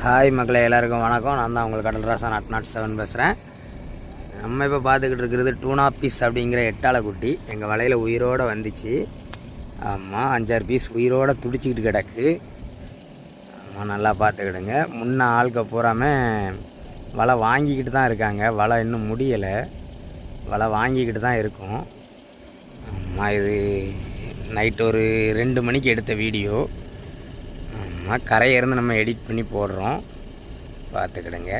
Hi மக்களே, எல்லாருக்கும் வணக்கம். நான் தான் உங்களுக்கு கடல் ராசா நாட் 7 பேசுகிறேன். நம்ம இப்போ பார்த்துக்கிட்டு இருக்கிறது டூனா பீஸ் அப்படிங்கிற எட்டாளை குட்டி. எங்கள் வலையில் உயிரோடு வந்துச்சு. ஆமாம், 5-6 பீஸ் உயிரோடு துடிச்சிக்கிட்டு கிடக்கு. ஆமாம், நல்லா பார்த்துக்கிடுங்க. முன்ன ஆளுக்க பூராமல் வலை வாங்கிக்கிட்டு தான் இருக்காங்க. வலை இன்னும் முடியலை, வலை வாங்கிக்கிட்டு தான் இருக்கும். ஆமாம், இது நைட்டு ஒரு 2 மணிக்கு எடுத்த வீடியோ. கரையிருந்து நம்ம எடிட் பண்ணி போடுறோம், பார்த்துக்கிடுங்க.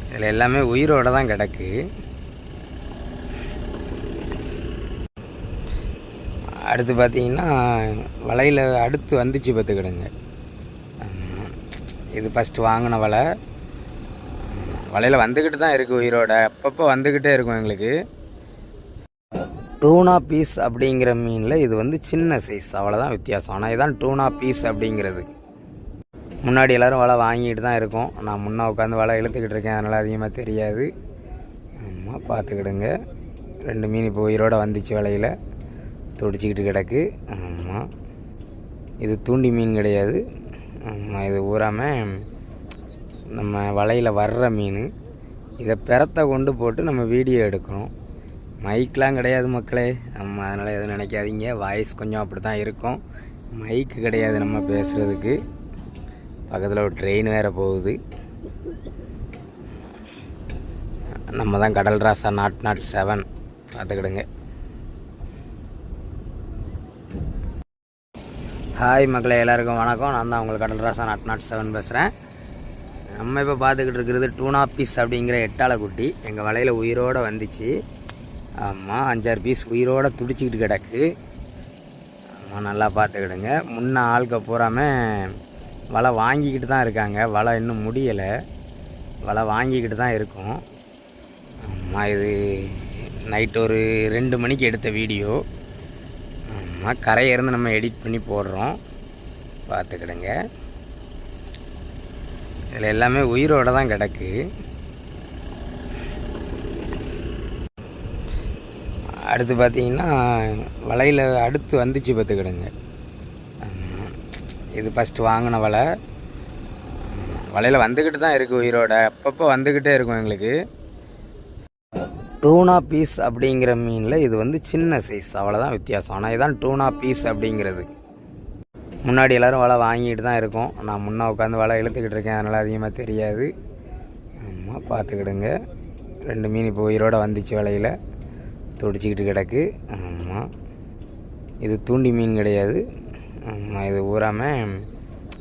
இதில் எல்லாமே உயிரோடு தான் கிடக்கு. அடுத்து பார்த்திங்கன்னா வலையில் அடுத்து வந்துச்சு, பார்த்துக்கிடுங்க. இது ஃபஸ்ட்டு வாங்கின வலை. வலையில் வந்துக்கிட்டு தான் இருக்குது உயிரோட, அப்பப்போ வந்துக்கிட்டே இருக்கும் எங்களுக்கு. டூனா பீஸ் அப்படிங்கிற மீனில் இது வந்து சின்ன சைஸ், அவ்வளோதான் வித்தியாசம். ஆனால் இதுதான் டூனா பீஸ் அப்படிங்கிறது. முன்னாடி எல்லோரும் வலை வாங்கிட்டு தான் இருக்கோம். நான் முன்னே உட்காந்து வலை இழுத்துக்கிட்டு இருக்கேன், அதனால் அதிகமாக தெரியாது. ஆமாம், பார்த்துக்கிடுங்க. 2 மீன் இப்போ உயிரோடு வந்துச்சு, வலையில் துடிச்சிக்கிட்டு கிடக்கு. ஆமாம், இது தூண்டி மீன் கிடையாது. ஆமாம், இது ஊறாமல் நம்ம வலையில் வர்ற மீன். இதை பெறத்தை கொண்டு போட்டு நம்ம வீடியோ எடுக்கிறோம். மைக்கெலாம் கிடையாது மக்களே. நம்ம அதனால் எதுவும் நினைக்காதீங்க. வாய்ஸ் கொஞ்சம் அப்படி தான் இருக்கும். மைக்கு கிடையாது நம்ம பேசுகிறதுக்கு. பக்கத்தில் ஒரு ட்ரெயின் வேறு போகுது. நம்ம தான் கடல் ராசா நாட் 7, பார்த்துக்கிடுங்க. ஹாய் மக்களே, எல்லாருக்கும் வணக்கம். நான் தான் உங்களுக்கு கடல் ராசா நாட் 7 பேசுகிறேன். நம்ம இப்போ பார்த்துக்கிட்டு இருக்கிறது டூனா பீஸ் அப்படிங்கிற எட்டாளை குட்டி. எங்கள் வலையில் உயிரோடு வந்துச்சு. ஆமாம், 5-6 பீஸ் உயிரோடு துடிச்சிக்கிட்டு கிடக்கு. ஆமாம், நல்லா பார்த்துக்கிடுங்க. முன்ன ஆளுக்க பூராமல் வலை வாங்கிக்கிட்டு தான் இருக்காங்க. வலை இன்னும் முடியலை, வலை வாங்கிக்கிட்டு தான் இருக்கும். ஆமாம், இது நைட்டு ஒரு 2 மணிக்கு எடுத்த வீடியோ. ஆமாம், கரையிருந்து நம்ம எடிட் பண்ணி போடுறோம், பார்த்துக்கிடுங்க. இதில் எல்லாமே உயிரோடு தான் கிடக்கு. அடுத்து பார்த்திங்கன்னா வலையில் அடுத்து வந்துச்சு, பார்த்துக்கிடுங்க. இது ஃபஸ்ட்டு வாங்கின வலை. வலையில் வந்துக்கிட்டு தான் இருக்குது உயிரோட, அப்பப்போ வந்துக்கிட்டே இருக்கும் எங்களுக்கு. டூனா பீஸ் அப்படிங்கிற மீனில் இது வந்து சின்ன சைஸ், அவ்வளோதான் வித்தியாசம். ஆனால் இதுதான் டூனா பீஸ் அப்படிங்கிறது. முன்னாடி எல்லோரும் வலை வாங்கிட்டு தான் இருக்கோம். நான் முன்னே உட்காந்து வலை இழுத்துக்கிட்டு இருக்கேன், அதனால் அதிகமாக தெரியாது. ஆமாம், பார்த்துக்கிடுங்க. 2 மீன் இப்போ உயிரோடு வந்துச்சு, வலையில் துடிச்சிக்கிட்டு கிடக்கு. ஆமாம், இது தூண்டி மீன் கிடையாது. ஆமாம், இது ஊறாமல்